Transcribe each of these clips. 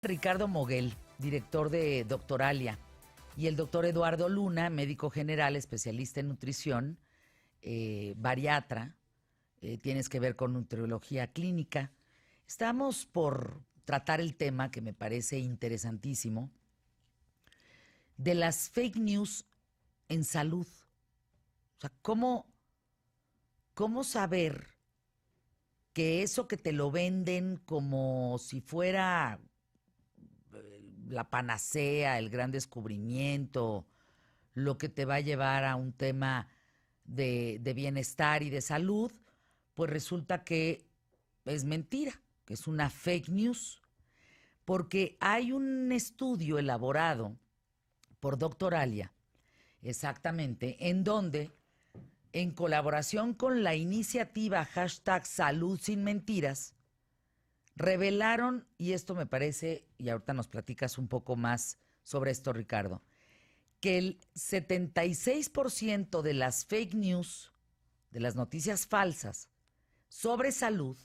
Ricardo Moguel, director de Doctoralia, y el doctor Eduardo Luna, médico general, especialista en nutrición, bariatra, tienes que ver con nutriología clínica. Estamos por tratar el tema que me parece interesantísimo de las fake news en salud. O sea, ¿cómo saber que eso que te lo venden como si fuera la panacea, el gran descubrimiento, lo que te va a llevar a un tema de bienestar y de salud, pues resulta que es mentira, que es una fake news? Porque hay un estudio elaborado por Doctoralia, exactamente, en donde, en colaboración con la iniciativa #Salud Sin Mentiras, revelaron, y esto me parece, y ahorita nos platicas un poco más sobre esto, Ricardo, que el 76% de las fake news, de las noticias falsas sobre salud,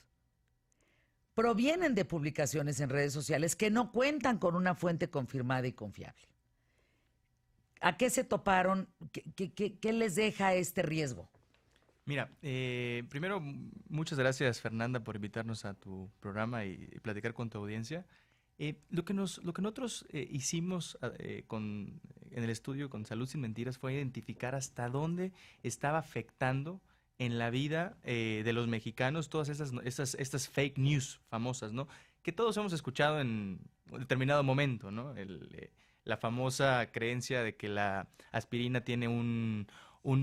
provienen de publicaciones en redes sociales que no cuentan con una fuente confirmada y confiable. ¿A qué se toparon? ¿Qué les deja este riesgo? Mira, primero, muchas gracias, Fernanda, por invitarnos a tu programa y platicar con tu audiencia. Lo que nosotros hicimos en el estudio con Salud Sin Mentiras fue identificar hasta dónde estaba afectando en la vida de los mexicanos todas estas fake news famosas, ¿no? Que todos hemos escuchado en un determinado momento, ¿no? La famosa creencia de que la aspirina tiene un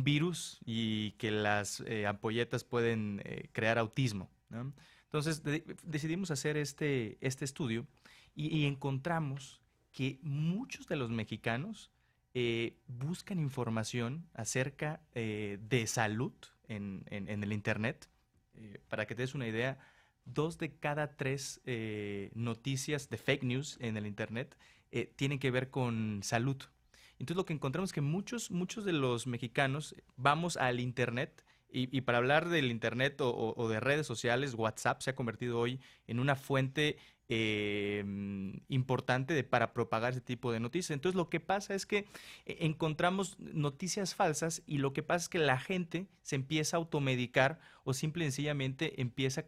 virus y que las ampolletas pueden crear autismo, ¿no? Entonces decidimos hacer este estudio y encontramos que muchos de los mexicanos buscan información acerca de salud en el Internet. Para que te des una idea, 2 de cada 3 noticias de fake news en el Internet tienen que ver con salud. Entonces lo que encontramos es que muchos de los mexicanos vamos al Internet y para hablar del Internet o de redes sociales, WhatsApp se ha convertido hoy en una fuente importante para propagar ese tipo de noticias. Entonces lo que pasa es que encontramos noticias falsas y lo que pasa es que la gente se empieza a automedicar o simple y sencillamente empieza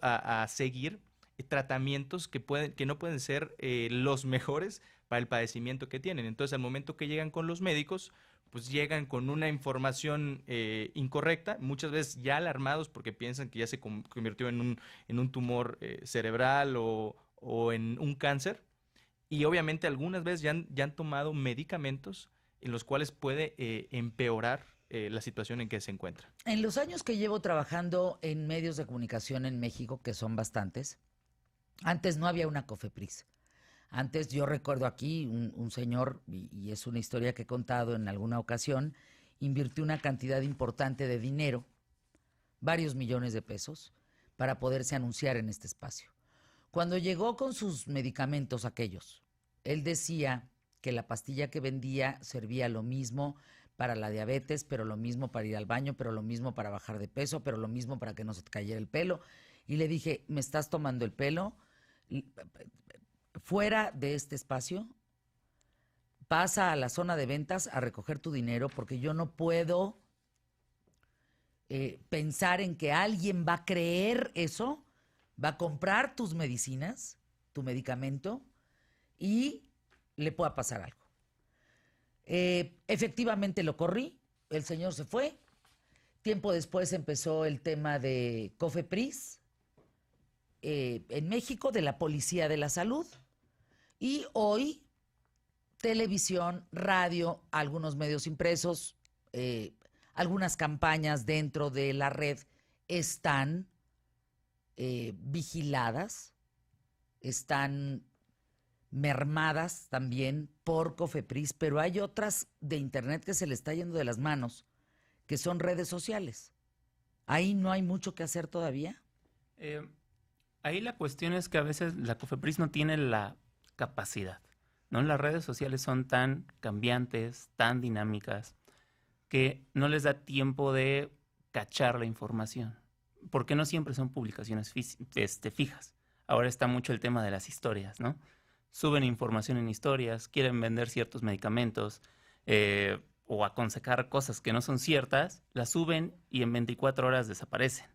a seguir tratamientos que no pueden ser los mejores para el padecimiento que tienen. Entonces, al momento que llegan con los médicos, pues llegan con una información incorrecta, muchas veces ya alarmados porque piensan que ya se convirtió en un tumor cerebral o en un cáncer. Y obviamente algunas veces ya han tomado medicamentos en los cuales puede empeorar la situación en que se encuentra. En los años que llevo trabajando en medios de comunicación en México, que son bastantes, antes no había una COFEPRIS. Antes yo recuerdo aquí un señor, y es una historia que he contado en alguna ocasión, invirtió una cantidad importante de dinero, varios millones de pesos, para poderse anunciar en este espacio. Cuando llegó con sus medicamentos aquellos, él decía que la pastilla que vendía servía lo mismo para la diabetes, pero lo mismo para ir al baño, pero lo mismo para bajar de peso, pero lo mismo para que no se te cayera el pelo. Y le dije, ¿me estás tomando el pelo? Fuera de este espacio, pasa a la zona de ventas a recoger tu dinero, porque yo no puedo pensar en que alguien va a creer eso, va a comprar tus medicinas, tu medicamento, y le pueda pasar algo. Efectivamente lo corrí, el señor se fue. Tiempo después empezó el tema de COFEPRIS en México, de la Policía de la Salud. Y hoy, televisión, radio, algunos medios impresos, algunas campañas dentro de la red están vigiladas, están mermadas también por COFEPRIS, pero hay otras de Internet que se le está yendo de las manos, que son redes sociales. Ahí no hay mucho que hacer todavía. Ahí la cuestión es que a veces la COFEPRIS no tiene la capacidad, ¿no? Las redes sociales son tan cambiantes, tan dinámicas, que no les da tiempo de cachar la información, porque no siempre son publicaciones fijas. ahora está mucho el tema de las historias, ¿no? Suben información en historias, quieren vender ciertos medicamentos o aconsejar cosas que no son ciertas, las suben y en 24 horas desaparecen,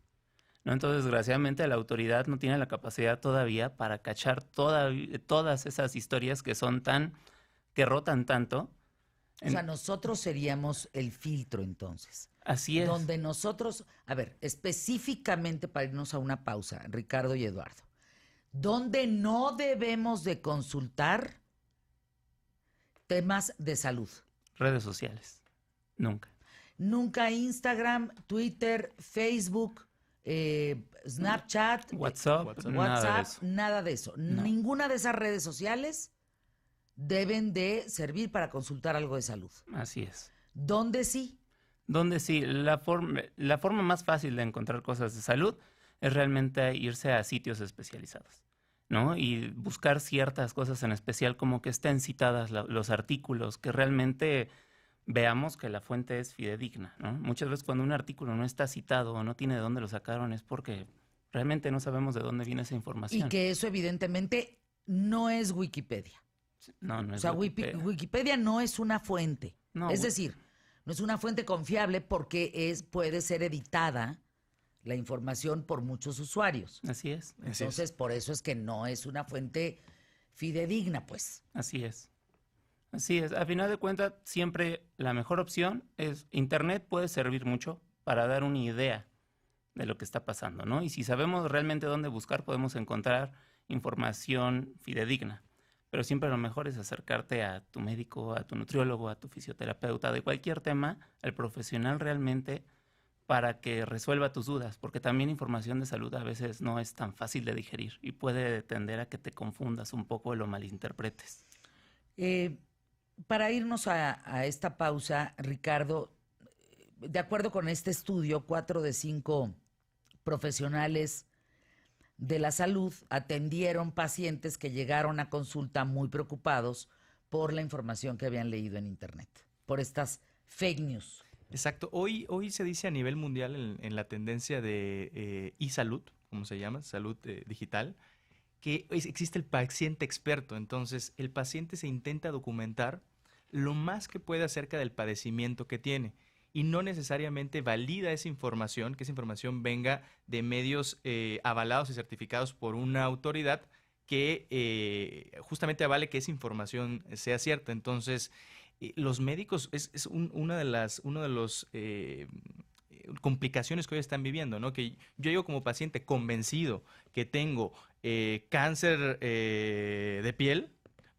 ¿no? Entonces, desgraciadamente, la autoridad no tiene la capacidad todavía para cachar todas esas historias que rotan tanto. O sea, nosotros seríamos el filtro entonces. Así es. Donde nosotros, a ver, específicamente para irnos a una pausa, Ricardo y Eduardo, donde no debemos de consultar temas de salud. Redes sociales. Nunca. Nunca Instagram, Twitter, Facebook, Snapchat, WhatsApp, nada de eso. No. Ninguna de esas redes sociales deben de servir para consultar algo de salud. Así es. ¿Dónde sí? Donde sí, la forma más fácil de encontrar cosas de salud es realmente irse a sitios especializados, ¿no? Y buscar ciertas cosas en especial, como que estén citadas los artículos, que realmente veamos que la fuente es fidedigna, ¿no? Muchas veces cuando un artículo no está citado o no tiene de dónde lo sacaron es porque realmente no sabemos de dónde viene esa información. Y que eso evidentemente no es Wikipedia. No es o sea, Wikipedia no es una fuente. No, es decir, no es una fuente confiable porque puede ser editada la información por muchos usuarios. Así es. Entonces, por eso es que no es una fuente fidedigna, pues. Así es. Así es. A final de cuentas, siempre la mejor opción es Internet. Puede servir mucho para dar una idea de lo que está pasando, ¿no? Y si sabemos realmente dónde buscar, podemos encontrar información fidedigna. Pero siempre lo mejor es acercarte a tu médico, a tu nutriólogo, a tu fisioterapeuta, de cualquier tema, al profesional realmente, para que resuelva tus dudas, porque también información de salud a veces no es tan fácil de digerir y puede tender a que te confundas un poco o lo malinterpretes. Para irnos a esta pausa, Ricardo, de acuerdo con este estudio, 4 de 5 profesionales de la salud atendieron pacientes que llegaron a consulta muy preocupados por la información que habían leído en Internet, por estas fake news. Exacto. Hoy se dice a nivel mundial en la tendencia de e-salud, como se llama, salud digital, que existe el paciente experto. Entonces, el paciente se intenta documentar lo más que puede acerca del padecimiento que tiene y no necesariamente valida esa información, que esa información venga de medios avalados y certificados por una autoridad que justamente avale que esa información sea cierta. Entonces, los médicos es una de las complicaciones que hoy están viviendo, ¿no? Que yo llego como paciente convencido que tengo cáncer de piel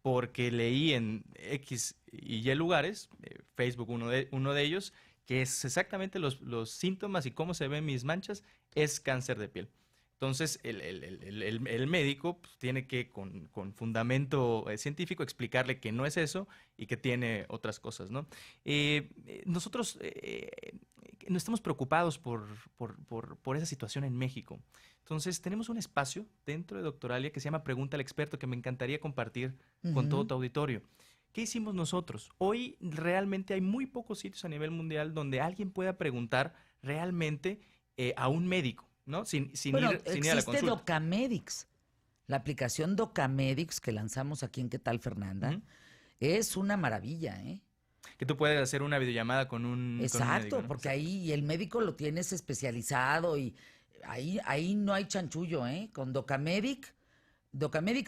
porque leí en X y Y lugares, Facebook uno de ellos, que es exactamente los síntomas y cómo se ven mis manchas, es cáncer de piel. Entonces, el médico pues, tiene que, con fundamento científico, explicarle que no es eso y que tiene otras cosas, ¿no? Nosotros no estamos preocupados por esa situación en México. Entonces, tenemos un espacio dentro de Doctoralia que se llama Pregunta al Experto, que me encantaría compartir con todo tu auditorio. ¿Qué hicimos nosotros? Hoy realmente hay muy pocos sitios a nivel mundial donde alguien pueda preguntar realmente a un médico, ¿no? Sin ir a la consulta. Existe Docamedics. La aplicación Docamedics que lanzamos aquí en ¿Qué tal, Fernanda? Es una maravilla, ¿eh? Que tú puedes hacer una videollamada con un Exacto, médico, ¿no? porque ahí el médico lo tienes especializado y ahí no hay chanchullo, ¿eh? Con Docamedics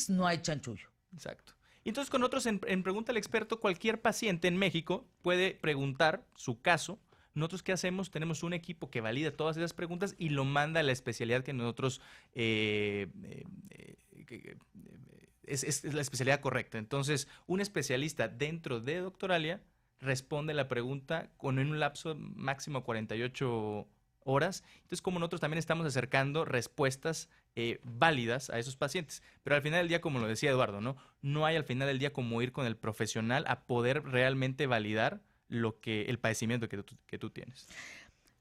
no hay chanchullo. Exacto. Y entonces con nosotros en Pregunta al Experto, cualquier paciente en México puede preguntar su caso. Nosotros, ¿qué hacemos? Tenemos un equipo que valida todas esas preguntas y lo manda a la especialidad que nosotros es la especialidad correcta. Entonces, un especialista dentro de Doctoralia responde la pregunta con un lapso máximo 48 horas. Entonces, como nosotros también estamos acercando respuestas válidas a esos pacientes. Pero al final del día, como lo decía Eduardo, no hay al final del día como ir con el profesional a poder realmente validar el padecimiento que tú tienes.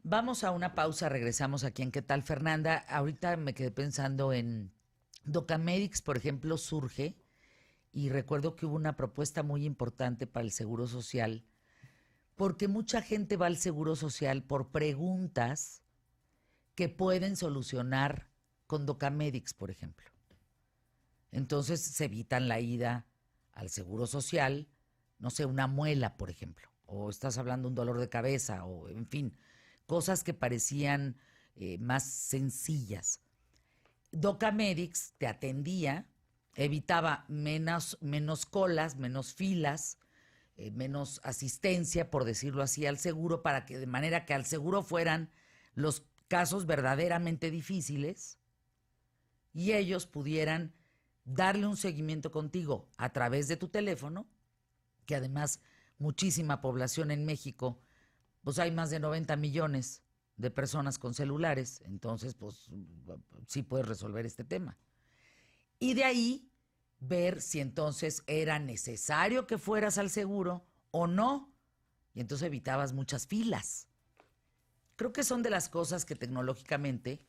Vamos a una pausa, regresamos aquí en ¿Qué tal, Fernanda? Ahorita me quedé pensando en Docamedics, por ejemplo, surge, y recuerdo que hubo una propuesta muy importante para el Seguro Social, porque mucha gente va al Seguro Social por preguntas que pueden solucionar con Docamedics, por ejemplo. Entonces se evitan la ida al Seguro Social, no sé, una muela, por ejemplo, o estás hablando de un dolor de cabeza, o en fin, cosas que parecían más sencillas. Docamedics te atendía, evitaba menos colas, menos filas, menos asistencia, por decirlo así, al seguro, para que de manera que al seguro fueran los casos verdaderamente difíciles y ellos pudieran darle un seguimiento contigo a través de tu teléfono, que además muchísima población en México, pues hay más de 90 millones de personas con celulares, entonces pues sí puedes resolver este tema. Y de ahí ver si entonces era necesario que fueras al seguro o no, y entonces evitabas muchas filas. Creo que son de las cosas que tecnológicamente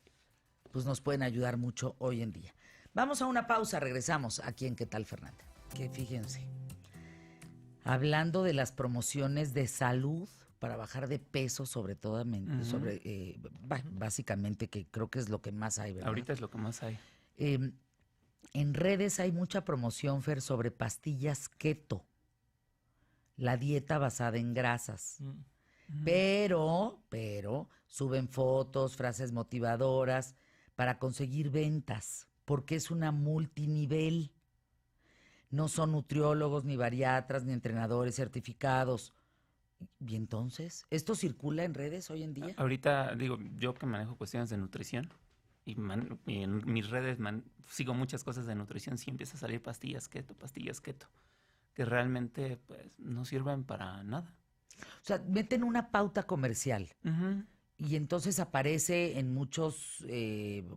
pues nos pueden ayudar mucho hoy en día. Vamos a una pausa, regresamos aquí en ¿Qué tal, Fernanda? Que fíjense, hablando de las promociones de salud para bajar de peso, sobre todo, básicamente, que creo que es lo que más hay, ¿verdad? Ahorita es lo que más hay. En redes hay mucha promoción, Fer, sobre pastillas keto, la dieta basada en grasas. Pero suben fotos, frases motivadoras para conseguir ventas, porque es una multinivel. No son nutriólogos, ni bariatras, ni entrenadores certificados. ¿Y entonces? ¿Esto circula en redes hoy en día? Ahorita, digo, yo que manejo cuestiones de nutrición y en mis redes sigo muchas cosas de nutrición, sí empieza a salir pastillas keto, que realmente pues no sirven para nada. O sea, meten una pauta comercial y entonces aparece en muchas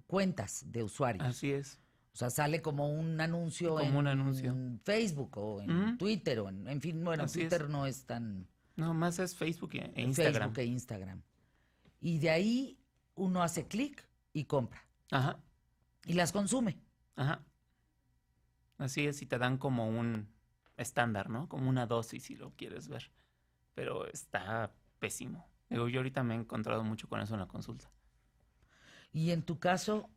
cuentas de usuarios. Así es. O sea, sale como un anuncio, en Facebook o en Twitter, o en fin, bueno, Así Twitter es. no es tan... No, más es Facebook e Instagram. Facebook e Instagram. Y de ahí uno hace clic y compra. Ajá. Y las consume. Ajá. Así es, y te dan como un estándar, ¿no? Como una dosis, si lo quieres ver. Pero está pésimo. Digo, yo ahorita me he encontrado mucho con eso en la consulta. Y en tu caso,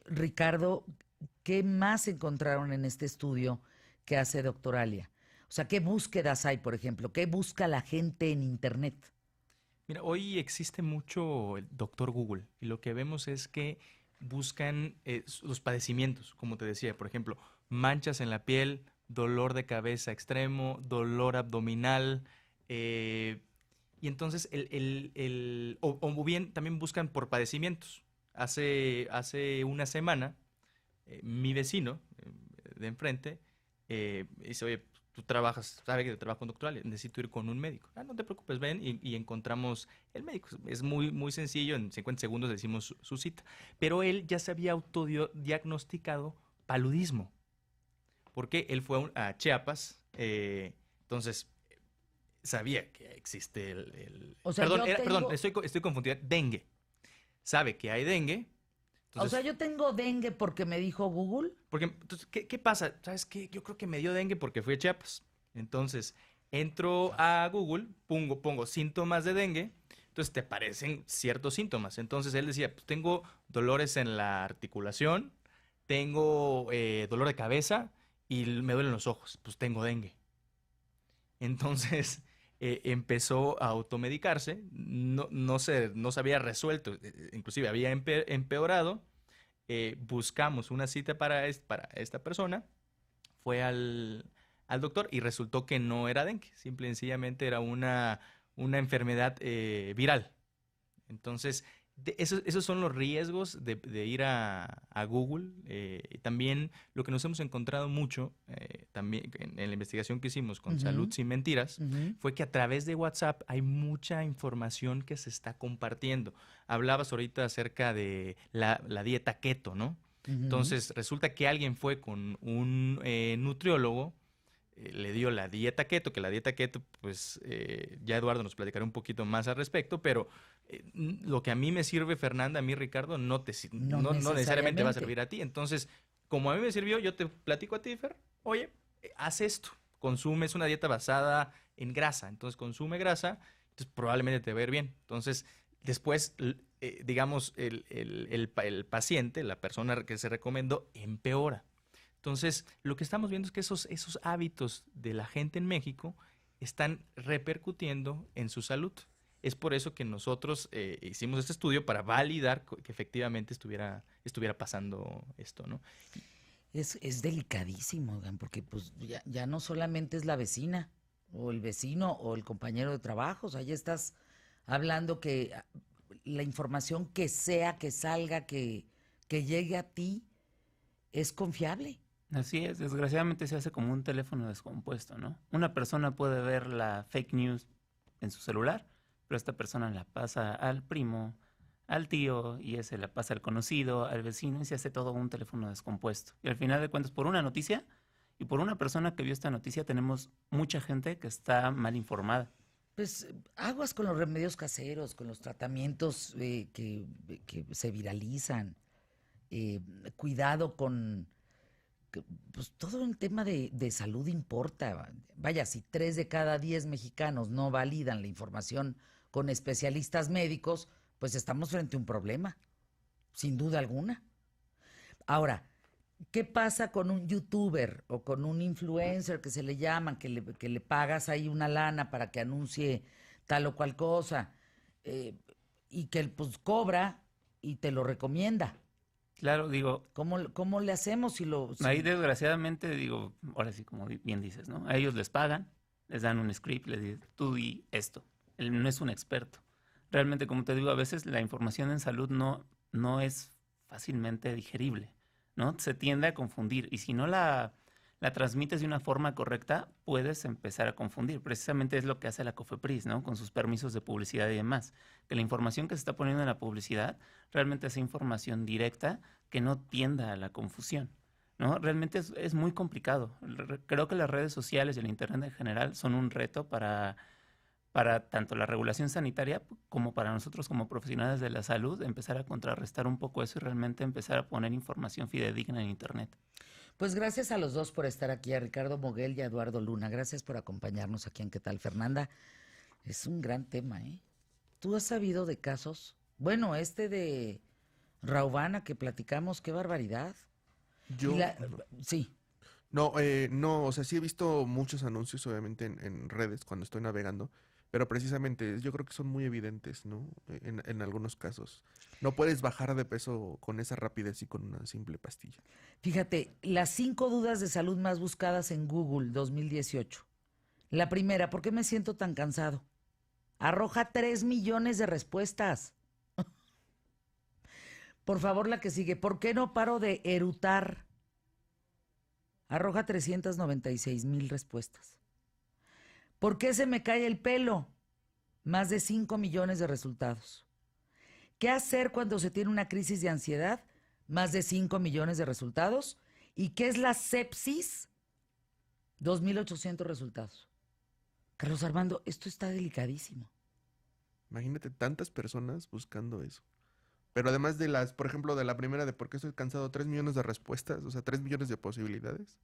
Ricardo, ¿qué más encontraron en este estudio que hace Doctoralia? O sea, ¿qué búsquedas hay, por ejemplo? ¿Qué busca la gente en Internet? Mira, hoy existe mucho el doctor Google y lo que vemos es que buscan los padecimientos, como te decía, por ejemplo, manchas en la piel, dolor de cabeza extremo, dolor abdominal, y entonces o bien también buscan por padecimientos. Hace una semana, mi vecino de enfrente dice, oye, tú trabajas, sabe que trabajo con doctoral, necesito ir con un médico. No te preocupes, ven y encontramos el médico. Es muy, muy sencillo, en 50 segundos le decimos su cita. Pero él ya se había autodiagnosticado paludismo, porque él fue a Chiapas, entonces sabía que existe O sea, perdón, estoy confundido, dengue. Sabe que hay dengue. o Entonces, sea, yo tengo dengue porque me dijo Google. Porque, entonces, ¿qué pasa? ¿Sabes qué? Yo creo que me dio dengue porque fui a Chiapas. Entonces, entro a Google, pongo síntomas de dengue, entonces te aparecen ciertos síntomas. Entonces, él decía, pues tengo dolores en la articulación, tengo dolor de cabeza y me duelen los ojos. Pues tengo dengue. Entonces, empezó a automedicarse, no se había resuelto, inclusive había empeorado. Buscamos una cita para esta persona, fue al doctor y resultó que no era dengue, simple y sencillamente era una enfermedad viral. Entonces, esos son los riesgos de ir a Google. También lo que nos hemos encontrado mucho, también en la investigación que hicimos con Salud Sin Mentiras, fue que a través de WhatsApp hay mucha información que se está compartiendo. Hablabas ahorita acerca de la dieta keto, ¿no? Entonces, resulta que alguien fue con un nutriólogo, le dio la dieta keto, que la dieta keto, pues ya Eduardo nos platicará un poquito más al respecto, pero lo que a mí me sirve, Fernanda, a mí, Ricardo, no necesariamente va a servir a ti. Entonces, como a mí me sirvió, yo te platico a ti, Fer, oye, haz esto, consumes una dieta basada en grasa, entonces consume grasa, entonces probablemente te va a ir bien. Entonces, después digamos, el paciente, la persona que se recomendó, empeora. Entonces, lo que estamos viendo es que esos hábitos de la gente en México están repercutiendo en su salud. Es por eso que nosotros hicimos este estudio para validar que efectivamente estuviera pasando esto, ¿no? Es delicadísimo, oigan, porque pues ya no solamente es la vecina o el vecino o el compañero de trabajo, o sea, ya estás hablando que la información que sea, que salga, que llegue a ti, es confiable. Así es, desgraciadamente se hace como un teléfono descompuesto, ¿no? Una persona puede ver la fake news en su celular, pero esta persona la pasa al primo, al tío, y ese la pasa al conocido, al vecino, y se hace todo un teléfono descompuesto. Y al final de cuentas, por una noticia y por una persona que vio esta noticia, tenemos mucha gente que está mal informada. Pues aguas con los remedios caseros, con los tratamientos que se viralizan. Cuidado con... Pues todo el tema de salud importa. Vaya, si 3 de cada 10 mexicanos no validan la información con especialistas médicos, pues estamos frente a un problema, sin duda alguna. Ahora, ¿qué pasa con un youtuber o con un influencer que se le llaman, que le pagas ahí una lana para que anuncie tal o cual cosa y que pues cobra y te lo recomienda? Claro, digo, ¿Cómo le hacemos si lo... ahí desgraciadamente, digo, ahora sí, como bien dices, ¿no? A ellos les pagan, les dan un script, les dicen, tú di esto. Él no es un experto. Realmente, como te digo, a veces la información en salud no es fácilmente digerible, ¿no? Se tiende a confundir y si no la transmites de una forma correcta, puedes empezar a confundir. Precisamente es lo que hace la COFEPRIS, ¿no? Con sus permisos de publicidad y demás. Que la información que se está poniendo en la publicidad realmente sea información directa que no tienda a la confusión, ¿no? Realmente es muy complicado. Creo que las redes sociales y el Internet en general son un reto para tanto la regulación sanitaria como para nosotros como profesionales de la salud, empezar a contrarrestar un poco eso y realmente empezar a poner información fidedigna en Internet. Pues gracias a los dos por estar aquí, a Ricardo Moguel y a Eduardo Luna. Gracias por acompañarnos aquí en ¿Qué tal, Fernanda? Es un gran tema, ¿eh? ¿Tú has sabido de casos? Bueno, de Raubana que platicamos, qué barbaridad. Yo, No. Sí. no, no, o sea, sí he visto muchos anuncios, obviamente, en redes cuando estoy navegando, pero precisamente yo creo que son muy evidentes, ¿no? En algunos casos. No puedes bajar de peso con esa rapidez y con una simple pastilla. Fíjate, las 5 dudas de salud más buscadas en Google 2018. La primera, ¿por qué me siento tan cansado? Arroja 3 millones de respuestas. Por favor, la que sigue, ¿por qué no paro de erutar? Arroja 396,000 respuestas. ¿Por qué se me cae el pelo? Más de 5 millones de resultados. ¿Qué hacer cuando se tiene una crisis de ansiedad? Más de 5 millones de resultados. ¿Y qué es la sepsis? 2,800 resultados. Carlos Armando, esto está delicadísimo. Imagínate tantas personas buscando eso. Pero además por ejemplo, de la primera de por qué estoy cansado, 3 millones de respuestas, o sea, 3 millones de posibilidades.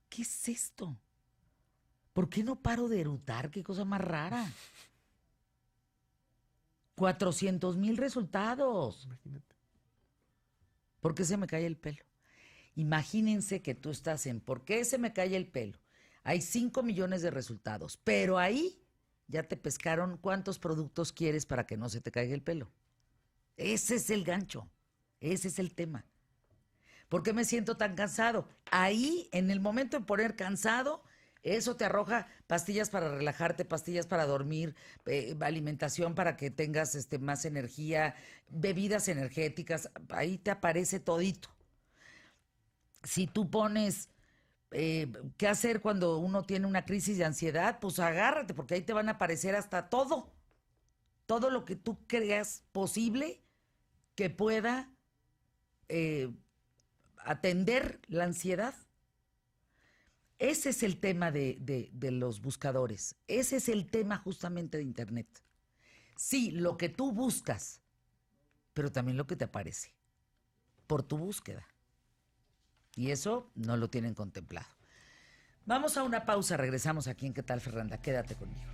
¿Qué es esto? ¿Por qué no paro de erutar? Qué cosa más rara. 400,000 resultados. Imagínate. ¿Por qué se me cae el pelo? Imagínense que tú estás en ¿por qué se me cae el pelo? Hay 5 millones de resultados, pero ahí ya te pescaron cuántos productos quieres para que no se te caiga el pelo. Ese es el gancho, ese es el tema. ¿Por qué me siento tan cansado? Ahí, en el momento de poner cansado, eso te arroja pastillas para relajarte, pastillas para dormir, alimentación para que tengas más energía, bebidas energéticas, ahí te aparece todito. Si tú pones qué hacer cuando uno tiene una crisis de ansiedad, pues agárrate, porque ahí te van a aparecer hasta todo lo que tú creas posible que pueda atender la ansiedad. Ese es el tema de los buscadores. Ese es el tema justamente de Internet. Sí, lo que tú buscas, pero también lo que te aparece por tu búsqueda. Y eso no lo tienen contemplado. Vamos a una pausa, regresamos aquí en ¿Qué tal, Fernanda? Quédate conmigo.